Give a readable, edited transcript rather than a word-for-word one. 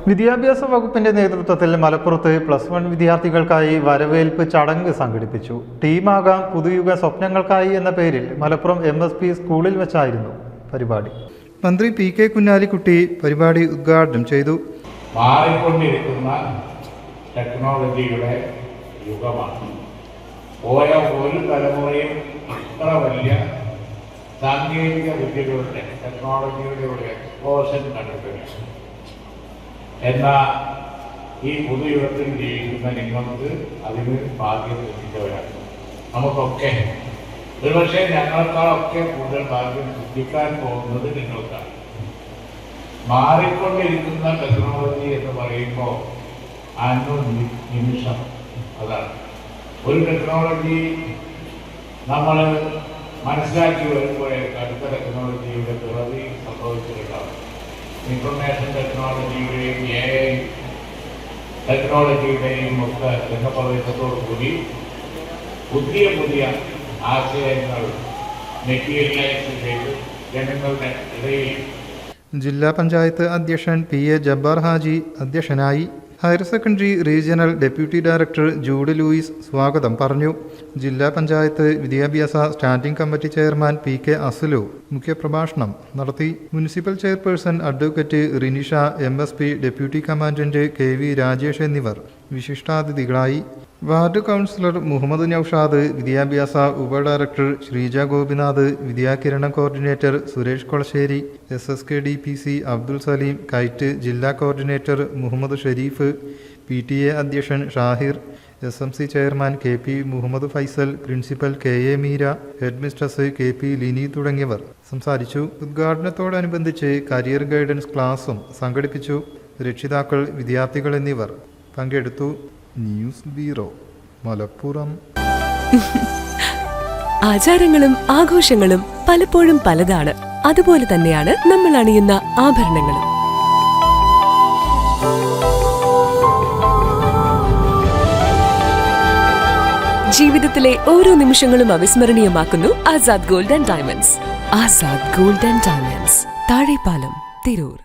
വിദ്യാഭ്യാസ വകുപ്പിന്റെ നേതൃത്വത്തിൽ മലപ്പുറത്ത് +1 വിദ്യാർത്ഥികൾക്കായി വരവേൽപ്പ് ചടങ്ങ് സംഘടിപ്പിച്ചു. ടീമാകാം പുതുയുഗ സ്വപ്നങ്ങൾക്കായി എന്ന പേരിൽ മലപ്പുറം MSP സ്കൂളിൽ വെച്ചായിരുന്നു പരിപാടി. മന്ത്രി PK കുഞ്ഞാലിക്കുട്ടി പരിപാടി ഉദ്ഘാടനം ചെയ്തു. മാറിക്കൊണ്ടിരിക്കുന്ന ടെക്നോളജിയുടെ യുഗമാണ്. ഓരോ തലമുറയും ഇത്ര വലിയ സാങ്കേതിക വിദ്യകളുടെ ടെക്നോളജിയുടെ ഒരു എക്സ്പ്ലോഷൻ കണ്ടിട്ടുണ്ട്. എന്നാൽ ഈ പുതുയുഗത്തിൽ ജീവിക്കുന്ന നിങ്ങൾക്ക് അതിന് ഭാഗ്യം സിദ്ധിച്ചവരാണ്. നമുക്കൊക്കെ ഒരുപക്ഷെ ഞങ്ങളെക്കാളൊക്കെ കൂടുതൽ ഭാഗ്യം സിദ്ധിക്കാൻ പോകുന്നത് നിങ്ങൾക്കാണ്. മാറിക്കൊണ്ടിരിക്കുന്ന ടെക്നോളജി എന്ന് പറയുമ്പോൾ നിമിഷം അതാണ്. ഒരു ടെക്നോളജി നമ്മൾ മനസ്സിലാക്കി വരുമ്പോഴേക്ക് അടുത്ത ടെക്നോളജിയുടെ പിറവി സംഭവിച്ചിട്ടുണ്ടാവും. ഇൻഫർമേഷൻ ടെക്നോളജിയുടെയും AI ടെക്നോളജിയുടെയും ഒക്കെ രംഗപ്രവേശത്തോടുകൂടി പുതിയ ആശയങ്ങൾ മെറ്റീരിയലൈസ് ചെയ്ത് ജനങ്ങളുടെ ഇടയിൽ. ജില്ലാ പഞ്ചായത്ത് അധ്യക്ഷൻ PA ജബ്ബാർ ഹാജി അധ്യക്ഷനായി. Higher secondary regional deputy director Jude Lewis സ്വാഗതം പറഞ്ഞു. ജില്ലാ പഞ്ചായത്ത് വിദ്യാഭ്യാസ standing committee chairman PK Asulu മുഖ്യപ്രഭാഷണം നടത്തി. Municipal chairperson advocate Rinisha, MSP deputy commandant KV Rajesh എന്നിവർ വിശിഷ്ടാതിഥികളായി. വാർഡ് കൗൺസിലർ മുഹമ്മദ് നൌഷാദ്, വിദ്യാഭ്യാസ ഉപ ഡയറക്ടർ ശ്രീജ ഗോപിനാഥ്, വിദ്യാകിരണ coordinator Suresh Kolassery, SSK DPC Abdul Saleem, KITE ജില്ലാ കോർഡിനേറ്റർ മുഹമ്മദ് ഷരീഫ്, PTA അധ്യക്ഷൻ Shahir, SMC chairman KP Muhammad Faisal, principal KA Meera, head mistress KP Lini തുടങ്ങിയവർ സംസാരിച്ചു. ഉദ്ഘാടനത്തോടനുബന്ധിച്ച് കരിയർ ഗൈഡൻസ് ക്ലാസും സംഘടിപ്പിച്ചു. രക്ഷിതാക്കൾ, വിദ്യാർത്ഥികൾ എന്നിവർ പങ്കെടുത്തു. News bureau, Malappuram. ആചാരങ്ങളും ആഘോഷങ്ങളും പലപ്പോഴും പലതാണ്. അതുപോലെ തന്നെയാണ് നമ്മൾ അണിയുന്ന ആഭരണങ്ങളും. ജീവിതത്തിലെ ഓരോ നിമിഷങ്ങളും അവിസ്മരണീയമാക്കുന്നു Azad gold and diamonds. Azad gold and diamonds, Thazhepalam, Tirur.